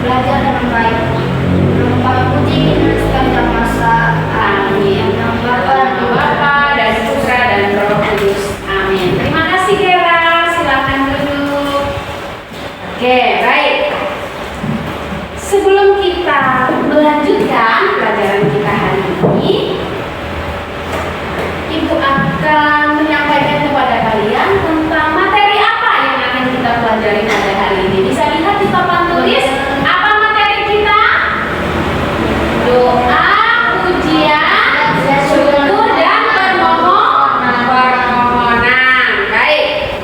belajar dengan baik. Nama Puji kita sepanjang masa. Amin. Nama Bapa dan Putra dan Roh Kudus. Amin. Terima kasih Gera. Silakan duduk. Oke, baik. Sebelum kita melanjutkan pelajaran kita hari ini, Ibu akan menyampaikan kepada kalian tentang materi apa yang akan kita pelajari pada hari ini. Bisa lihat di papan tulis apa materi kita? Doa, pujian, syukur dan permohonan. Baik.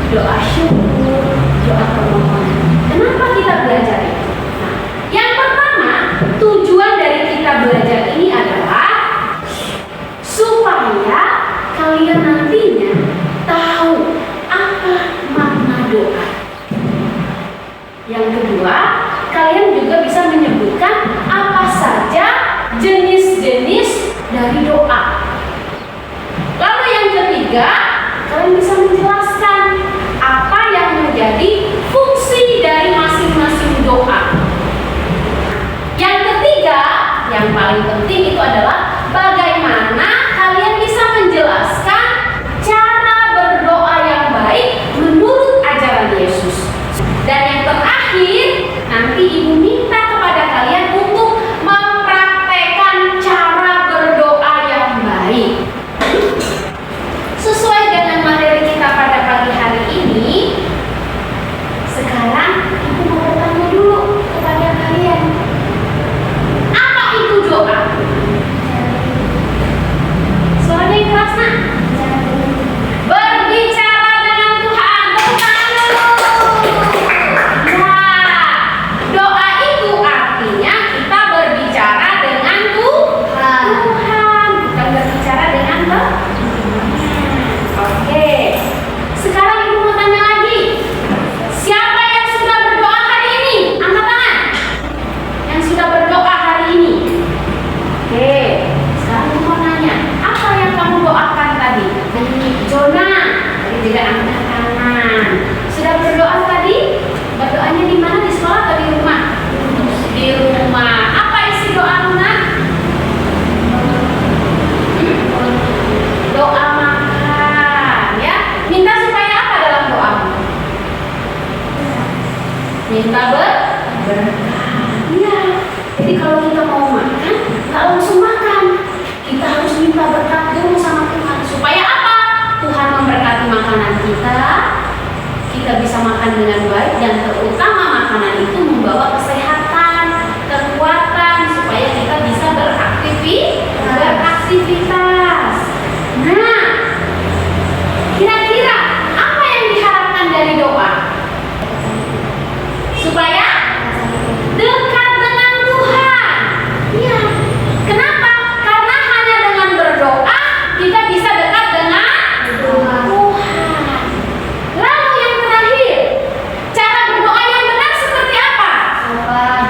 Doa syukur, doa permohonan. Kenapa kita belajar itu? Nah, yang pertama, tujuan dari kita belajar ini adalah supaya kalian nantinya tahu apa makna doa. Yang kedua, kalian juga bisa menyebutkan apa saja jenis-jenis dari doa. Lalu yang ketiga, kalian bisa menjelaskan apa yang menjadi fungsi dari masing-masing doa. Yang ketiga, yang paling penting itu adalah bagaimana kalian bisa menjelaskan cara berdoa yang baik menurut ajaran Yesus. Dan yang terakhir, nanti Ibu minta kepada kalian untuk mempraktekkan cara berdoa yang baik. Sesuai dengan materi kita pada pagi hari ini, sekarang Ibu mau bertanya dulu kepada kalian. Apa itu doa? Suaranya keras, nak? Berbicara dengan Tuhan. Tepuk dulu. Nah, doa itu artinya kita berbicara dengan Tuhan. Bukan berbicara dengan Tuhan. Oke, sekarang Ibu mau tanya lagi. Siapa yang sudah berdoa hari ini? Angkat tangan. Yang sudah berdoa hari ini. Oke, sekarang Ibu mau nanya, apa yang kamu doakan tadi? Jona, tadi juga angkat tangan. Sudah berdoa tadi? Berdoanya di mana? Di sekolah atau di rumah? Di rumah. Apa isi doa Luna? Doa makan, ya. Minta supaya apa dalam doamu? Minta berkah. Iya. Jadi kalau kita mau makan, nggak langsung makan. Kita harus minta berkat dulu sama Tuhan. Supaya apa? Tuhan memberkati makanan kita. Kita bisa makan dengan baik dan terutama makanan itu membawa kesehatan, kekuatan supaya kita bisa beraktivitas. Nah, kira-kira apa yang diharapkan dari doa? Supaya dekat dengan Tuhan. Iya. Kenapa? Karena hanya dengan berdoa kita bisa dekat dengan Tuhan. Lalu yang terakhir, cara berdoa yang benar seperti apa? Sopan.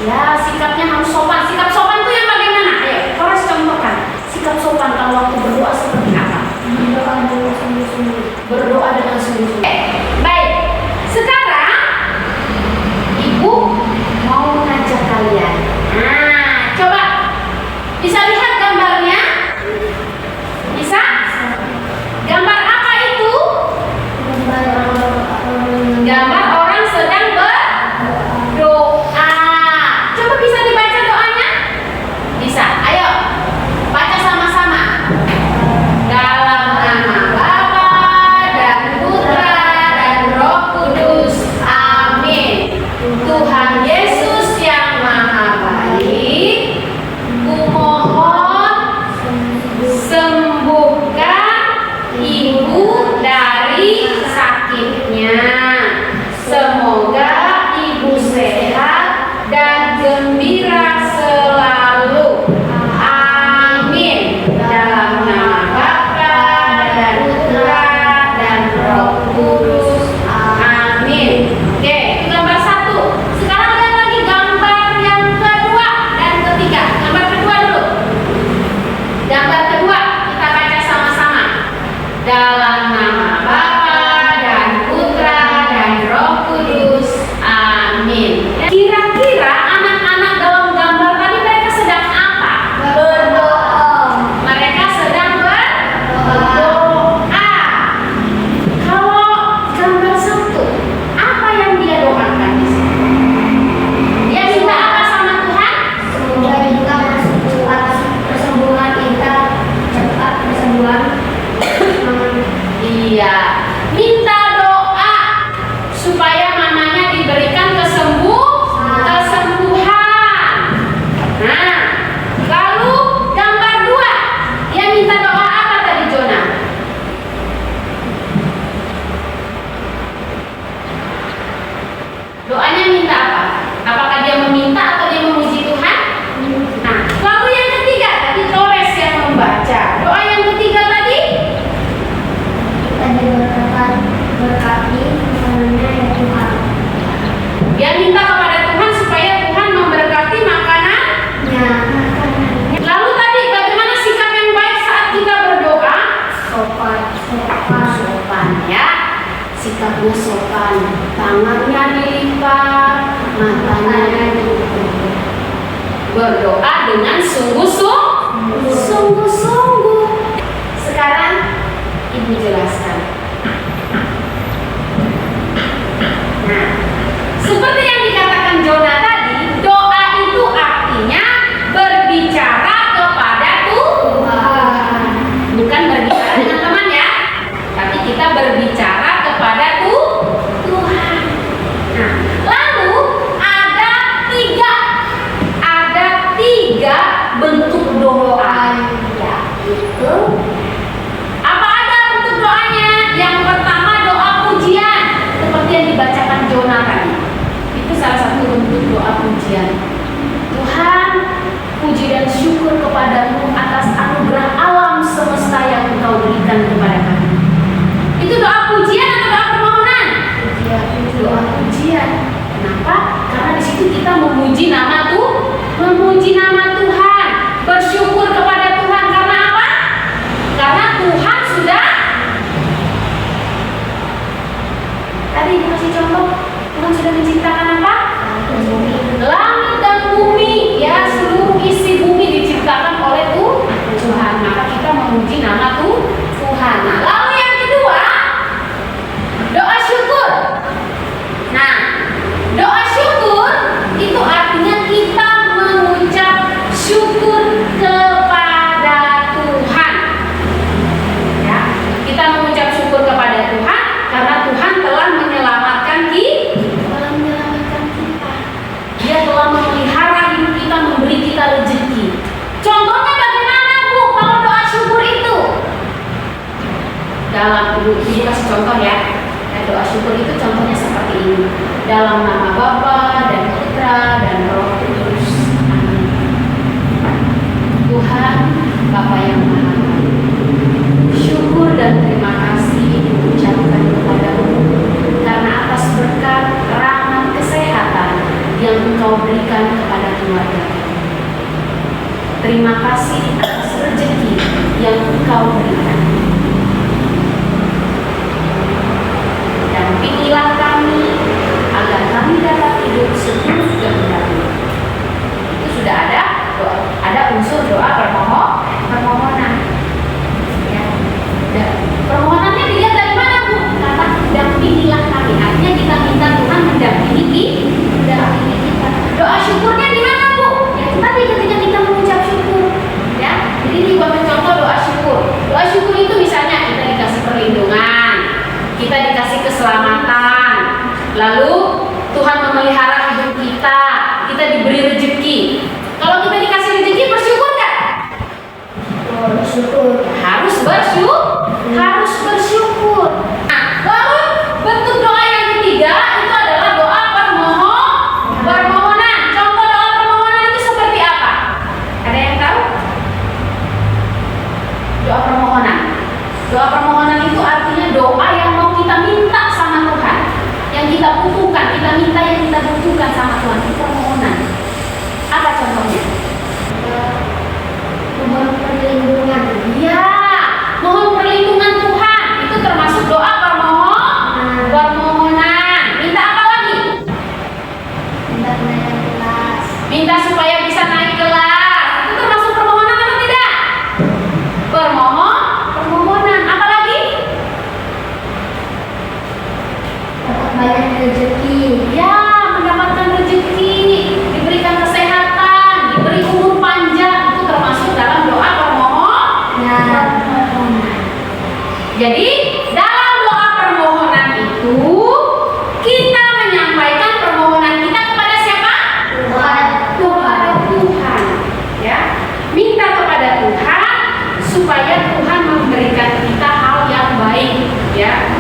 Ya, sikapnya harus sopan. Sikap sopan itu yang bagaimana? Ayo, Horas contohkan. Sikap sopan kalau waktu berdoa seperti apa? Berdoa dengan sungguh-sungguh. Berdoa dengan sungguh-sungguh. Baik. Iya, minta doa supaya mamanya diberikan kesembuhan. Nah, lalu gambar 2, yang minta doa apa tadi Jona? Doanya minta apa? Apakah dia meminta atau dia memuji Tuhan? Nah, lalu yang ketiga tadi Torres yang membaca. Doa yang ketiga tadi? Kita berkati makanannya ya Tuhan. Dia minta kepada Tuhan supaya Tuhan memberkati makanannya. Lalu tadi bagaimana sikap yang baik saat kita berdoa? Sopan ya. Sikapnya sopan, tangannya dilipat, matanya ditutup. Berdoa dengan sungguh-sungguh. Sekarang Ibu jelaskan. Nah, seperti yang dikatakan Jona tadi, doa itu artinya berbicara kepada Tuhan. Bukan berbicara dengan teman ya, tapi kita berbicara kepada Tuhan. Nah, lalu ada tiga bentuk doa. Yaitu apa ada bentuk doanya? Yang pertama doa pujian, seperti yang dibacakan Jona tadi. Itu salah satu bentuk doa pujian. Tuhan, puji dan syukur kepadamu atas anugerah alam semesta yang Engkau berikan kepada kami. Itu doa pujian atau doa permohonan? Doa pujian. Kenapa? Karena di situ kita memuji nama Tuhan, bersyukur kepada Tuhan. Karena apa? Karena Tuhan sudah tadi dikasih contoh, Tuhan sudah menciptakan apa? Langit dan bumi, ya, seluruh isi bumi diciptakan oleh Tuhan. Maka kita memuji nama Tuhan. Nah, lalu yang kedua, doa syukur. Nah, doa syukur itu artinya kita mengucap syukur kepada Tuhan. Ya, kita mengucap syukur kepada Tuhan karena Tuhan telah menyelamatkan kita. Dia telah memelihara hidup kita, memberi kita rezeki. Contohnya bagaimana Bu kalau doa syukur itu? Dalam Ibu kasih contoh ya. Doa syukur itu contohnya seperti ini. Dalam nama Bapa dan Putra dan Roh Kudus. Amin. Tuhan Bapa yang Maha Baik, syukur dan terima kasih diucapkan kepadamu karena atas berkat, rahmat, kesehatan yang Engkau berikan kepada keluarga kami. Terima kasih atas rezeki yang Engkau berikan. Dampingilah kami agar kami dapat hidup seturut kehendak-Mu. Itu sudah ada doa, ada unsur doa permohonan. Ya. Dan permohonannya dilihat dari mana Bu? Kata dampingilah kami. Artinya kita minta Tuhan mendampingi kita. Doa syukurnya di mana Bu? Ya tadi ketika kita mengucap syukur. Ya. Jadi ini buat contoh doa syukur. Doa syukur itu misalnya kita dikasih perlindungan, kita dikasih keselamatan, lalu Tuhan memelihara hidup kita, kita diberi rezeki. Kalau kita dikasih rezeki, bersyukur nggak? Bersyukur. Harus bersyukur. Nah, lalu bentuk doa yang ketiga itu adalah doa permohonan. Contoh doa permohonan itu seperti apa? Ada yang tahu? Doa permohonan. Doa permohonan itu artinya doa yang mau kita minta sama Tuhan, yang kita butuhkan, kita minta yang kita butuhkan sama Tuhan. Itu permohonan. Apa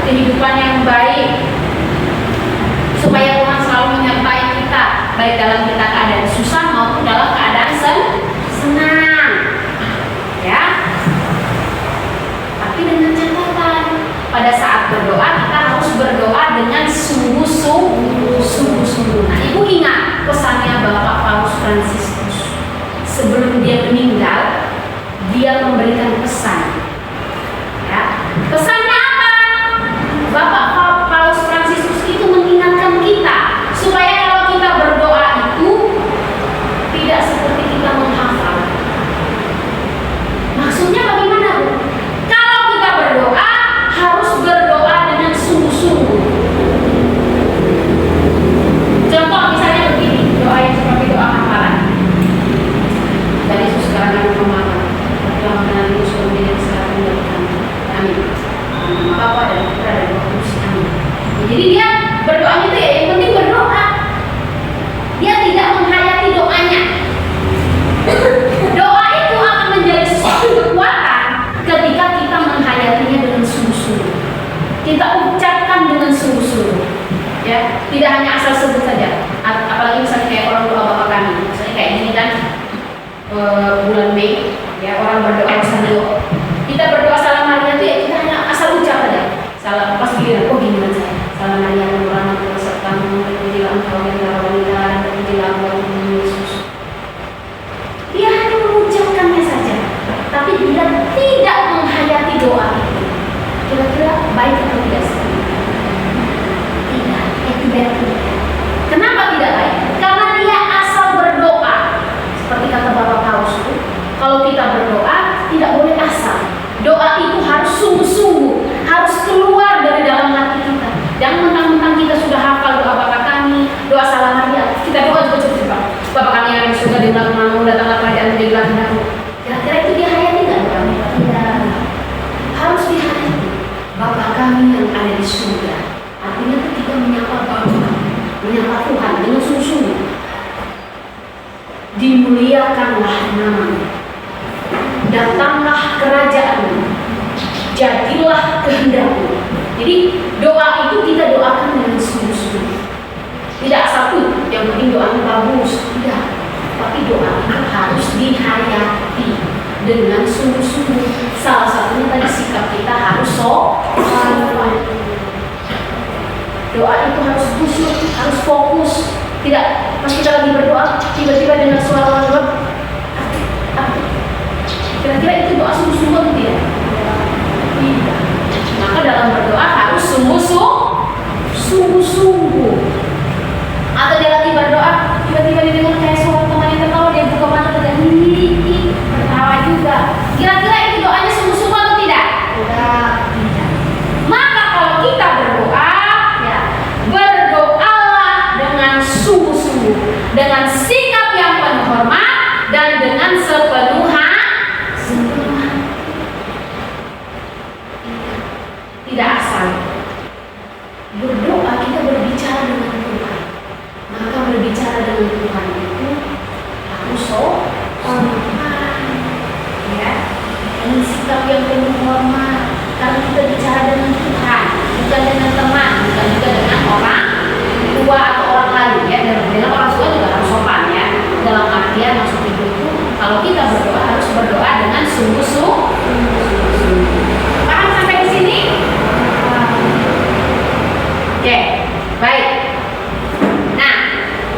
kehidupan yang baik, supaya Tuhan selalu menyertai kita, baik dalam kita keadaan susah maupun dalam keadaan senang. Ya. Tapi dengan catatan, pada saat berdoa kita harus berdoa dengan sungguh-sungguh. Nah, Ibu ingat pesannya Bapak Paus Fransiskus sebelum dia meninggal, dia memberikan pesan. Ya, pesannya apa? Bapak Paus Fransiskus itu mengingatkan kita supaya kalau kita berdoa itu tidak seperti kita menghafal. Maksudnya bagaimana, Bu? Kalau kita berdoa harus berdoa dengan sungguh-sungguh. Contoh misalnya begini, doa yang seperti doa hafalan. Dan Yesus sekarang yang memakan, Tuhan mengenal Yesus menjadi sekarang dari kami. Amin. Nama Bapa dan Putra dan Roh Kudus. Amin. Jadi dia berdoanya itu ya yang penting berdoa. Dia tidak menghayati doanya. Doa itu akan menjadi sesuatu kekuatan ketika kita menghayatinya dengan sungguh-sungguh. Kita ucapkan dengan sungguh-sungguh. Ya, tidak hanya asal sebut saja. Apalagi misalnya kayak orang doa Bapak kami, misalnya kayak ini kan bulan Mei, ya orang berdoa sambil kita berdoa salam Maria itu ya kita hanya asal ucap saja. Salam pas giliran, oh gini saja. Salam Maria yang murah serta terpujilah Engkau yang darah wanita dan terpujilah Engkau Tuhan Yesus. Dia hanya mengucapkannya saja, tapi dia tidak menghayati doa itu. Kira-kira baik atau tidak sih? Tidak. Kenapa tidak baik? Karena dia asal berdoa. Seperti kata Bapak Paus itu, kalau kita berdoa tidak boleh asal. Doa itu harus sungguh-sungguh, harus keluar dari dalam hati kita. Jangan mentang-mentang kita sudah hafal doa Bapa kami, doa salam Maria, kita doa juga cepat. Bapa kami yang di surga, dimuliakan namamu, datanglah kerajaan menjadilah kehendakmu. Kira-kira itu dia hayati nggak doanya? Tidak. Harus dihayati. Bapa kami yang ada di surga. Artinya itu kita menyapa Bapa, menyapa Tuhan dengan sungguh-sungguh. Dimuliakanlah namamu, datanglah kerajaanmu, jadilah kehendakmu. Jadi doa itu kita doakan dengan sungguh-sungguh. Tidak satu, yang penting doanya bagus, tidak. Tapi doa itu harus dihayati dengan sungguh-sungguh. Salah satunya tadi sikap kita harus doa itu harus khusyuk, harus fokus. Tidak, pas kita lagi berdoa, tiba-tiba dengan suara doa, kira-kira itu doa sungguh-sungguh atau tidak? Tidak. Maka dalam berdoa harus sungguh-sungguh. Atau dia lagi berdoa, tiba-tiba dia dengar kayak suara temannya tertawa, dia buka mata dan tertawa juga. Kira-kira itu doanya sungguh-sungguh atau tidak? Tidak. Maka kalau kita berdoa, ya, berdoalah dengan sungguh-sungguh, dengan sikap yang penuh hormat dan dengan sepenuh hati. Tidak asal. Berdoa kita berbicara dengan Tuhan. Maka berbicara dengan Tuhan itu harus ya, dengan sikap yang penuh hormat. Karena kita bicara dengan Tuhan, bukan dengan teman, bukan juga dengan orang tua atau orang lain. Ya, dengan orang tua juga harus sopan ya. Dalam artian maksud itu kalau kita berdoa harus berdoa dengan sungguh-sungguh. Paham sampai di sini? Oke, baik. Nah,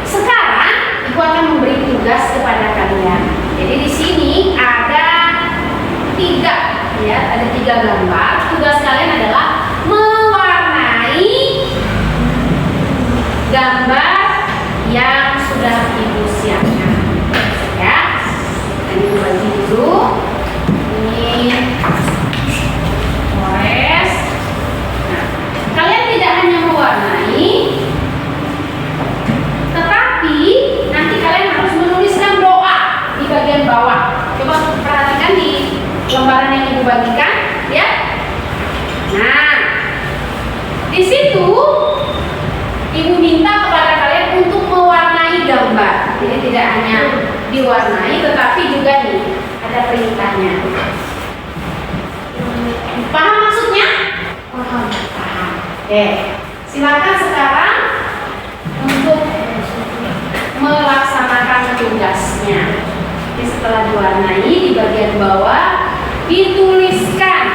sekarang Ibu akan memberi tugas kepada kalian. Jadi di sini ada tiga gambar. Tugas kalian adalah mewarnai gambar yang sudah Ibu siapkan. Ya, ini bagi dulu. Ini kores. Nah, kalian tidak hanya mewarnai, tetapi nanti kalian harus menuliskan doa di bagian bawah. Coba perhatikan di lembaran yang Ibu bagikan, ya. Nah, di situ Ibu minta kepada kalian untuk mewarnai gambar. Jadi tidak hanya diwarnai, tetapi juga nih ada perintahnya. Paham maksudnya? Paham. Oke, silakan sekarang untuk melaksanakan tugasnya. Oke, setelah diwarnai di bagian bawah dituliskan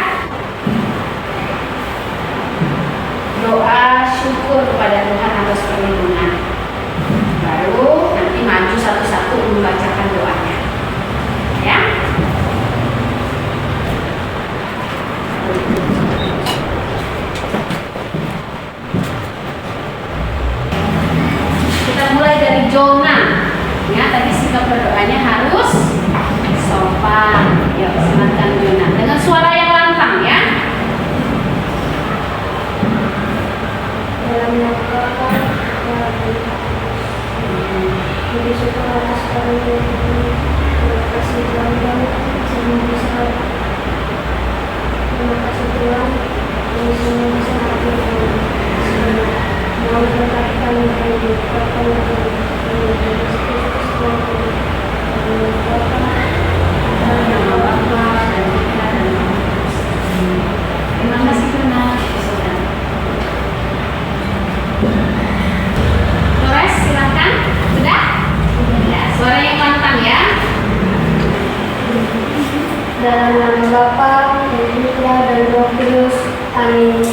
doa syukur kepada Tuhan atas perlindungan. Baru nanti maju satu-satu membacakan doanya. Ya. Kita mulai dari Jona. Ya, tadi sikap berdoanya harus sopan. Ya, silakan Jona dengan suara yang lantang ya. Dalam melakukan jadi syukur atas karunia-Mu. Terima kasih Tuhan yang semua bisa. Terima kasih Tuhan yang semua bisa lakukan. Mau berkati kami dan diberkati Terima kasih Jona. Flores, silakan. Sudah? Ya, suara yang lantang ya. dalam nama Bapa dan Putra dan Roh Kudus. Amin.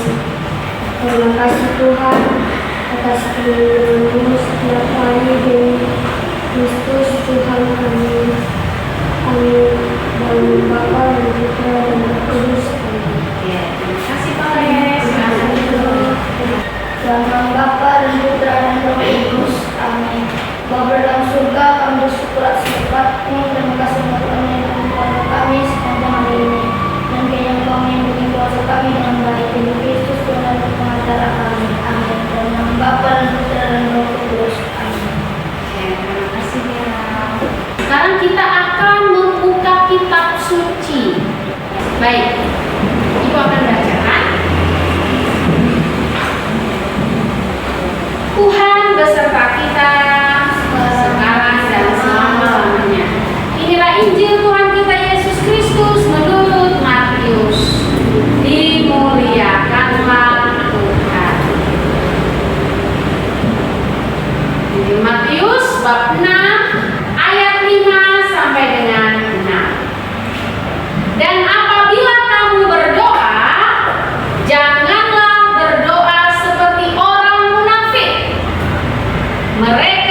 Terima kasih Tuhan atas perlindungan-Mu setiap hari demi Kristus Tuhan kami. Amin. Dalam Bapa dan Putra dan Roh Kudus. Amin. Ya, terima kasih Flores. Dalam nama Bapa dan Putra dan Roh Kudus. Amin. Bapa dalam surga, kami bersyukur atas berkat-Mu. Terima kasih untuk kami yang memperoleh kami sepanjang hari ini. Dan kiranya Engkau melindungi kuasa kami dengan baik demi Kristus Tuhan dan pengacara kami. Amin. Dalam nama Bapa dan Putra dan Roh Kudus. Amin. Ya, terima kasih Bella. Sekarang kita akan membuka kitab suci. Baik, Ibu akan bacakan. Tuhan beserta kita sekarang dan selama-lamanya. Inilah Injil Tuhan kita Yesus Kristus menurut Matius. Dimuliakanlah Tuhan. Injil Matius bab 6 ayat 5 sampai dengan 6. Dan apabila kamu berdoa, janganlah berdoa seperti orang munafik. Mereka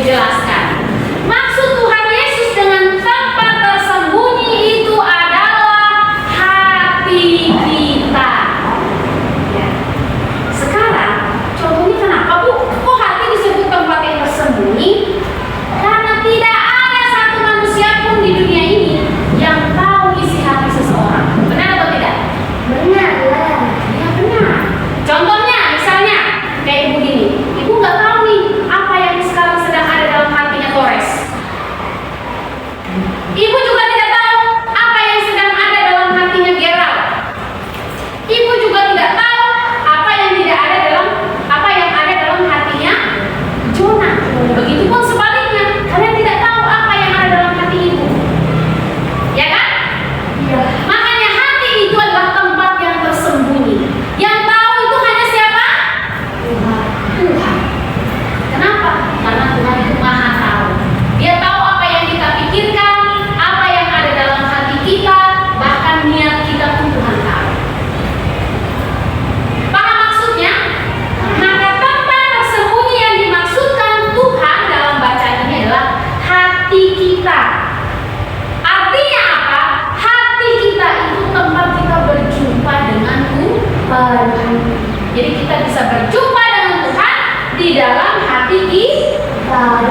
Ibu jelaskan. Maksud Tuhan Yesus dengan tempat tersembunyi itu adalah hati kita. Ya. Sekarang, contohnya kenapa Bu? Kok hati disebut tempat yang tersembunyi? Karena tidak ada satu manusia pun di dunia ini yang tahu isi hati seseorang. Benar atau tidak? Benar. Ya benar. Contohnya, misalnya kayak ibu gini, ibu nggak tahu nih apa yang sekarang sedang ada dalam hatinya Torres. Ibu juga tidak tahu apa yang sedang ada dalam hatinya Gerald. Ibu juga tidak tahu apa yang ada dalam hatinya Jonah. Begitupun sebaliknya, kalian tidak tahu apa yang ada dalam hati ibu. Ya kan? Iya. Makanya hati itu adalah tempat yang tersembunyi. Yang tahu itu hanya siapa? Tuhan. Kenapa? Karena Tuhan itu Maha tahu. Dia tahu apa yang kita pikirkan, apa yang ada dalam hati kita, bahkan niat kita pun Tuhan tahu. Paham maksudnya? Maka tempat tersembunyi yang dimaksudkan Tuhan dalam bacaan ini adalah hati kita. Artinya apa? Hati kita itu tempat kita berjumpa dengan Tuhan. Jadi kita bisa berjumpa dengan Tuhan di dalam hati kita.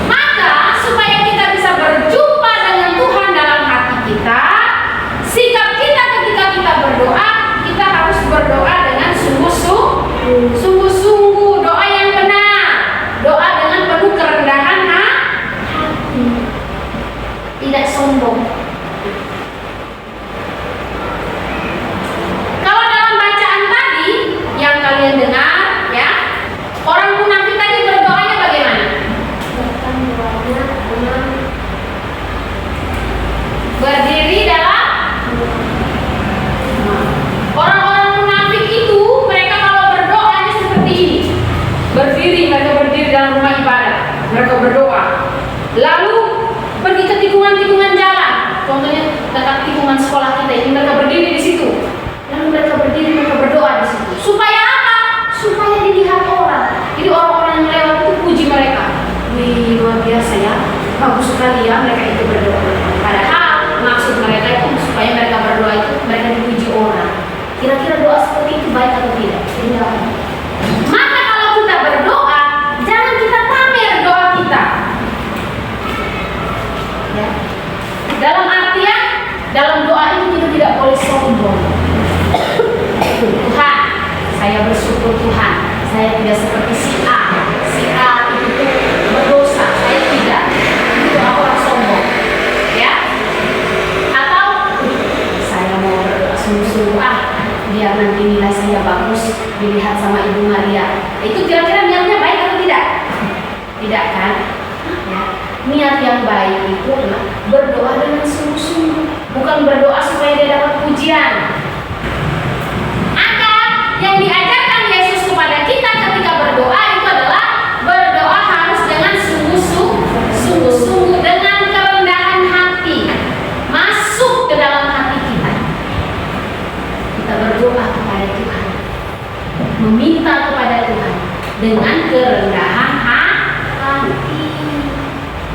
Maka supaya kita bisa berjumpa dengan Tuhan dalam hati kita, sikap kita ketika kita berdoa, kita harus berdoa dengan sungguh-sungguh, doa yang benar, doa dengan penuh kerendahan hati, tidak sombong. Kalau dalam bacaan tadi yang kalian dengar, ya, orang munafik tadi berdoanya bagaimana? Berdiri dalam. Orang-orang munafik itu mereka kalau berdoanya seperti ini. Mereka berdiri dalam rumah ibadah, mereka berdoa. Lalu pergi ke tikungan-tikungan jalan. Contohnya dekat tikungan sekolah kita ini, mereka berdiri di situ. Lalu mereka berdiri, mereka berdoa di situ. Supaya apa? Supaya dilihat orang. Jadi orang-orang yang lewat itu puji mereka. Wih, luar biasa ya. Bagus sekali ya mereka itu berdoa. Padahal maksud mereka itu supaya mereka berdoa itu mereka dipuji orang. Kira-kira doa seperti itu baik atau tidak? Tidak. Maka kalau kita berdoa, jangan kita pamer doa kita. Ya. Dalam artian, dalam doa itu kita tidak boleh sombong. Tuhan, saya bersyukur Tuhan, saya tidak seperti si A. Si A itu berdosa, saya tidak. Itu orang sombong. Ya. Atau saya mau berdoa sungguh-sungguh, biar nanti nilai saya bagus dilihat sama Ibu Maria. Itu kira-kira niatnya baik atau tidak? Tidak kan? Ya. Niat yang baik itu adalah berdoa dengan sungguh-sungguh, bukan berdoa supaya dia dapat pujian. Yang diajarkan Yesus kepada kita ketika berdoa itu adalah berdoa harus dengan sungguh-sungguh, dengan kerendahan hati, masuk ke dalam hati kita. Kita berdoa kepada Tuhan, meminta kepada Tuhan dengan kerendahan hati,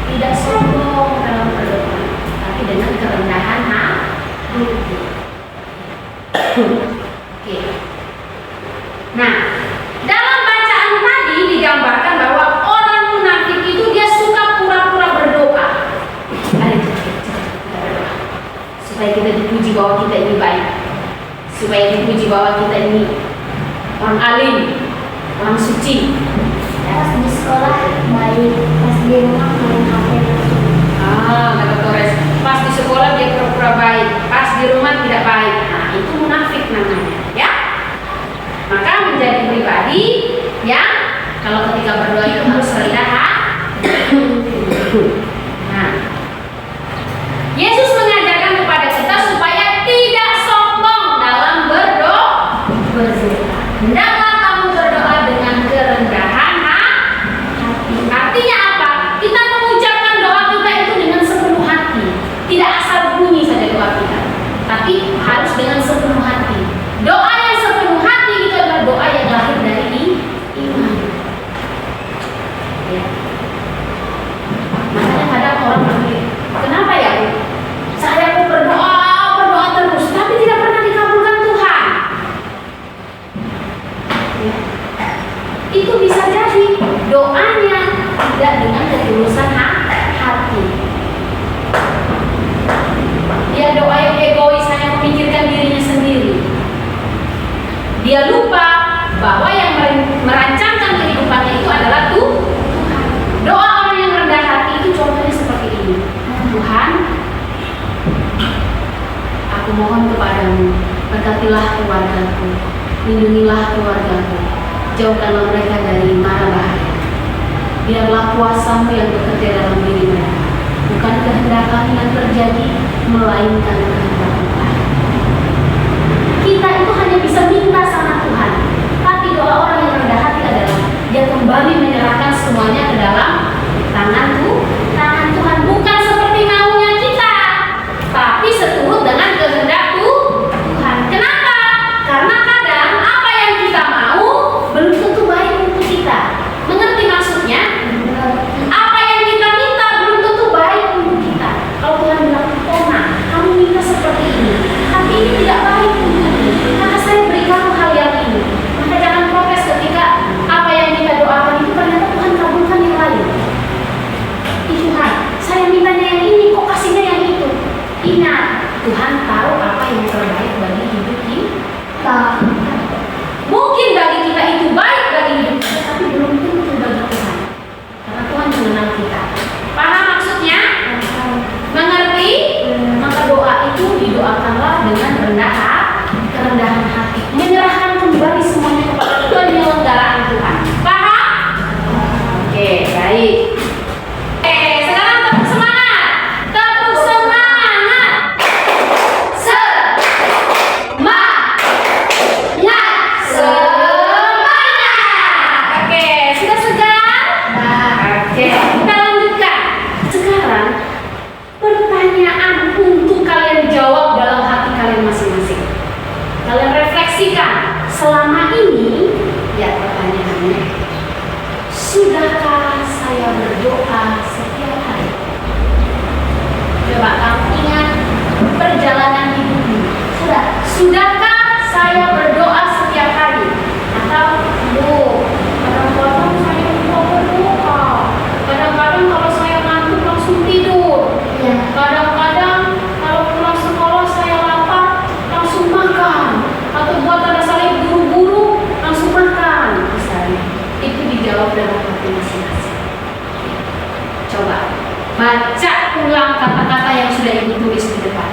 tidak sombong dalam berdoa, tapi dengan kerendahan hati. Oke. Nah, dalam bacaan tadi digambarkan bahwa orang munafik itu dia suka pura-pura berdoa. Ayo kita berdoa supaya kita dipuji bahwa kita ini baik, supaya dipuji bahwa kita ini orang alim, orang suci. Pas di sekolah baik, pas di rumah main HP. Kata Torres, pas di sekolah dia pura-pura baik, pas di rumah tidak baik. Nah, itu munafik namanya, ya. Maka menjadi pribadi yang kalau ketika berdoa itu harus rendah hati. Nah, Yesus mengajarkan kepada kita supaya tidak sombong dalam berdoa. Hendaklah kamu berdoa dengan kerendahan hati. Artinya apa? Kita mengucapkan doa kita itu dengan sepenuh hati. Tidak asal bunyi saja doa kita, tapi harus dengan sepenuh hati. Doa yang sepenuh hati itu adalah doa yang lahir dari itu bisa jadi doanya tidak dengan ketulusan hati. Dia doa yang egois, hanya memikirkan dirinya sendiri. Dia lupa bahwa yang merancangkan kehidupannya itu adalah Tuhan. Doa orang yang rendah hati itu contohnya seperti ini. Tuhan, aku mohon kepadamu, berkatilah keluargaku, lindungilah keluargaku, jauhkanlah mereka dari mara bahaya. Biarlah kuasa-Mu yang bekerja dalam diri mereka, bukan kehendak kami yang terjadi, melainkan kehendak Tuhan. Kita itu hanya bisa minta sama Tuhan, tapi doa orang yang rendah hati adalah dia kembali menyerahkan semuanya ke dalam tangan Tuhan, bukan seperti maunya kita, tapi seturut dengan kehendak Tuhan. Kenapa? Karena kadang apa yang kita mau belum tentu baik untuk kita. Mengerti maksudnya? Apa yang kita minta belum tentu baik untuk kita. Kalau Tuhan bilang, oh nah, kamu minta seperti ini, tapi ini tidak baik untukmu, maka saya berikan hal yang ini. Maka jangan protes ketika apa yang kita doakan itu ternyata Tuhan kabulkan yang lain. Tuhan, saya mintanya yang ini, kok kasihnya yang itu? Ingat, Tuhan tahu apa yang terbaik bagi hidup kita. Mungkin bagi kita itu baik bagi hidup kita, tapi belum tentu bagi Tuhan. Karena Tuhan mengenal kita. Paham maksudnya? Mengerti? Maka doa itu didoakanlah dengan kerendahan hati. Menyerahkan kembali semuanya kepada penyelenggaraan Tuhan. Paham? Oke, baik. Sekarang tepuk semangat. Tepuk semangat. Semangat. Oke, sudah segar? Oke, kita lanjutkan. Sekarang pertanyaan untuk kalian jawab dalam hati kalian masing-masing. Kalian refleksikan selama ini, ya pertanyaannya, sudahkah saya berdoa setiap hari? Coba kamu ingat perjalanan hidupmu. Sudahkah saya berdoa setiap hari? Atau kadang-kadang saya lupa berdoa. Kadang-kadang kalau saya ngantuk langsung tidur. Kadang-kadang kalau pulang sekolah saya lapar langsung makan. Atau buat ada salib buru-buru langsung makan. Misalnya, itu dijawab dalam hati masing-masing. Coba baca ulang kata-kata yang sudah Ibu tulis di depan.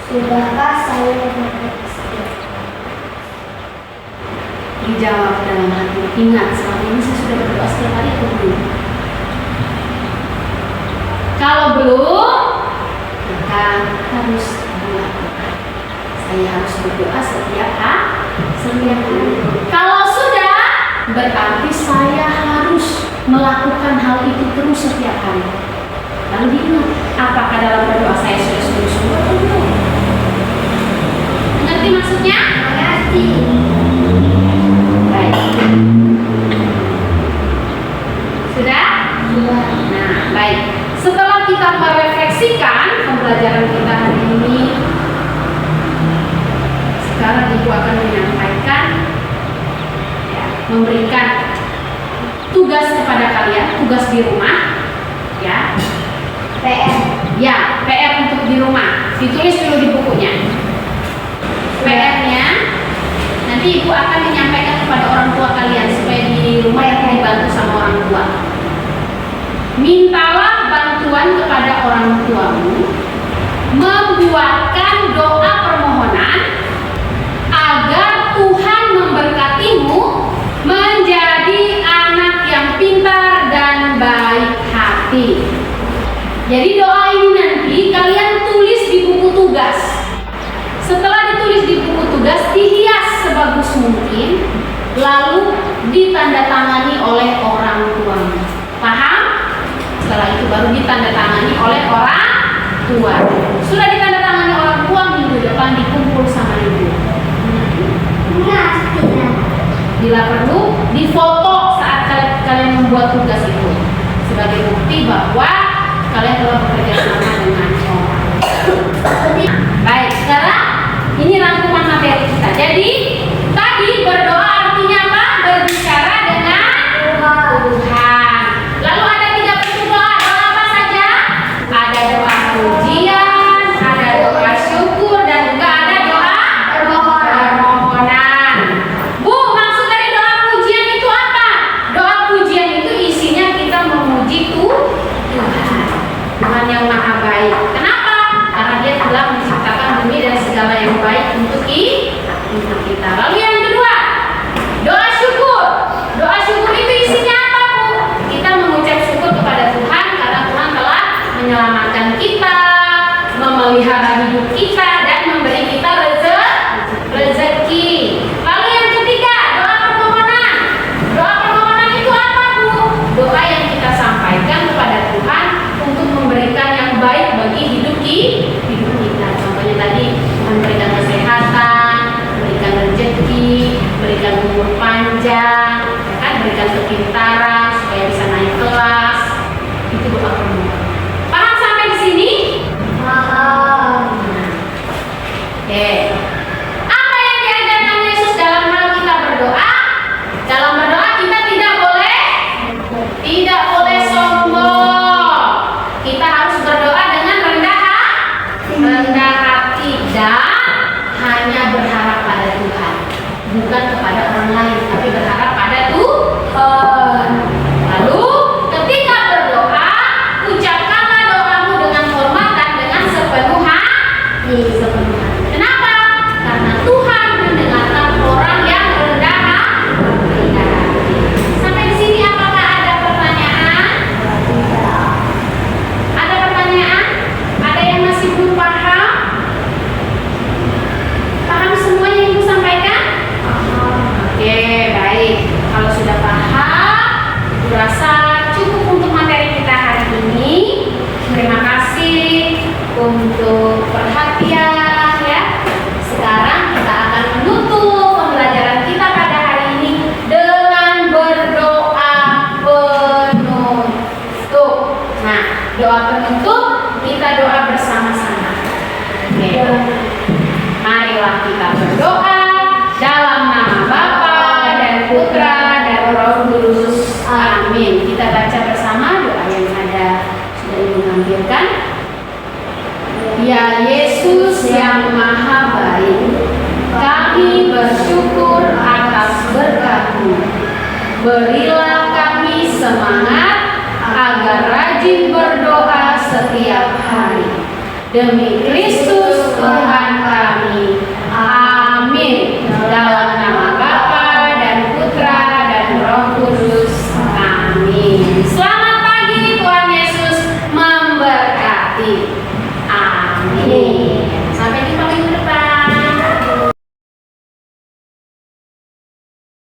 Sudahkah saya berdoa setiap hari? Dijawab dalam hati. Ingat, selama ini saya sudah berdoa setiap hari atau belum? Kalau belum, maka harus dilakukan. Saya harus berdoa setiap hari. Kalau sudah, berarti saya harus melakukan hal itu terus setiap hari. Lalu diingat, apakah dalam berdoa saya sudah sungguh-sungguh atau belum? Mengerti maksudnya? Mengerti. Baik. Sudah? Sudah. Nah, baik. Setelah kita merefleksikan pembelajaran kita hari ini, sekarang Ibu akan menyampaikan, ya, memberikan tugas kepada kalian, tugas di rumah, ya. PR. Ya, PR untuk di rumah. Ditulis dulu di bukunya. PR-nya nanti Ibu akan menyampaikan kepada orang tua kalian supaya di rumah dibantu sama orang tua. Mintalah bantuan kepada orang tuamu membuatkan doa permohonan agar Tuhan memberkatimu menjadi anak yang pintar dan baik hati. Jadi doa ini nanti kalian tulis di buku tugas. Setelah ditulis di buku tugas, dihias sebagus mungkin, lalu ditandatangani oleh orang tuamu. Paham? Setelah itu baru ditandatangani oleh orang tua. Sudah ditandatangani orang tua, minggu depan dikumpul sama ibu. Bila perlu, difoto saat kalian membuat tugas itu sebagai bukti bahwa kalian telah bekerja sama dengan orang. Baik, sekarang ini rangkuman materi kita. Jadi tadi berdoa artinya apa? Berbicara dengan diberikan kepintaran supaya bisa naik kelas. Itu doa permohonan. Paham sampai di sini? Paham. Oke. Apa yang diajarkan Yesus dalam hal kita berdoa? Dalam berdoa kita tidak boleh sombong. Kita harus berdoa dengan rendah hati dan hanya berharap pada Tuhan, bukan kepada orang lain, tapi berharap pada Tuhan. Lalu ketika berdoa, ucapkanlah doamu dengan hormat dan dengan sepenuh hati. Kenapa? Karena Tuhan mendengarkan orang yang rendah hati. Sampai di sini apakah ada pertanyaan? Ada pertanyaan? Ada yang masih belum paham? Paham semua yang Ibu sampaikan? Oke, baik. Kalau sudah paham, Ibu rasa cukup untuk materi kita hari ini. Terima kasih untuk perhatian ya. Sekarang kita akan menutup pembelajaran kita pada hari ini dengan berdoa penutup. Nah, doa penutup kita doa bersama-sama. Oke. Marilah kita berdoa dalam nama Bapa dan Putra dan Roh Kudus. Amin. Kita baca bersama doa yang ada sudah Ibu tampilkan. Ya Yesus yang Maha Baik, kami bersyukur atas berkat-Mu. Berilah kami semangat agar rajin berdoa setiap hari. Demi Kristus Tuhan kami.